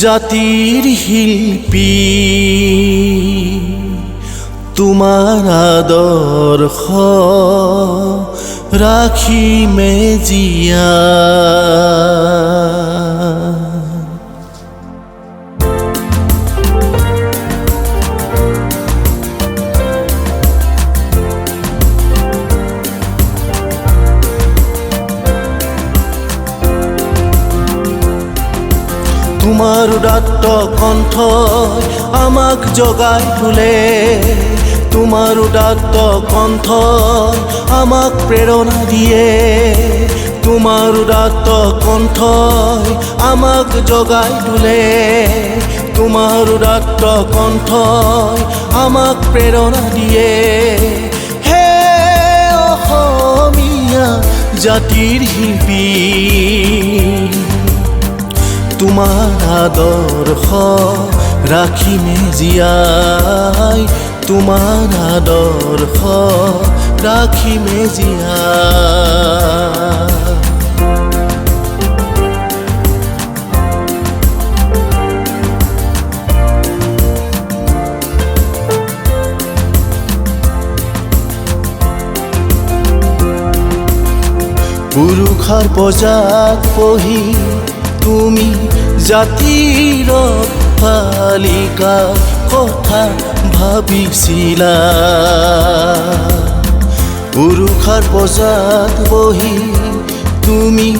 জাতিৰ শিল্পী তোমাৰ আদৰ্শ ৰাখিমে জীয়াই। তোমাৰ উদাত্ত কণ্ঠই আমাক জগাই তোলে, তোমাৰ উদাত্ত কণ্ঠই আমাক প্ৰেৰণা দিয়ে, তোমাৰ উদাত্ত কণ্ঠই আমাক জগাই তোলে, তোমাৰ উদাত্ত কণ্ঠই আমাক প্ৰেৰণা দিয়ে। হে অসমীয়া জাতিৰ শিল্পী তোমাৰ আদৰ্শ ৰাখিমে জীয়াই, তোমাৰ আদৰ্শ ৰাখিমে জীয়াই। পুৰুষৰ পজাত পহি তুমি জাতিৰ অট্টালিকা কথা ভাবিছিলা, পুৰুষৰ পজাত বহি তুমি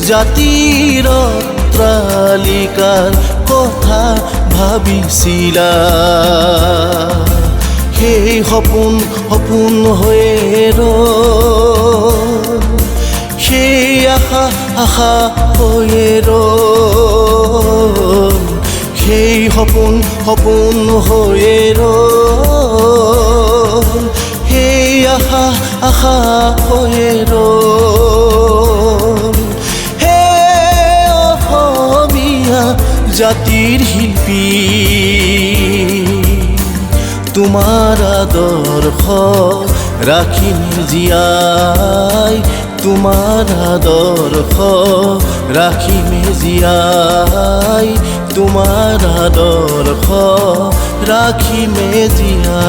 জাতিৰ অট্টালিকাৰ কথা ভাবিছিলা। সেই সপোন সপোন হৈয়ে ৰ'ল, সেই আশা আশা হৈয়ে ৰ'ল, সেই সপোন সপোন হৈয়ে ৰ'ল, সেই আশা আশা হৈয়ে ৰ'ল। হে অসমীয়া জাতিৰ শিল্পী তোমাৰ আদৰ্শ ৰাখিমে জীয়াই, তোমাৰ আদৰ্শ ৰাখিমে জীয়াই, তোমাৰ আদৰ্শ ৰাখিমে জীয়াই।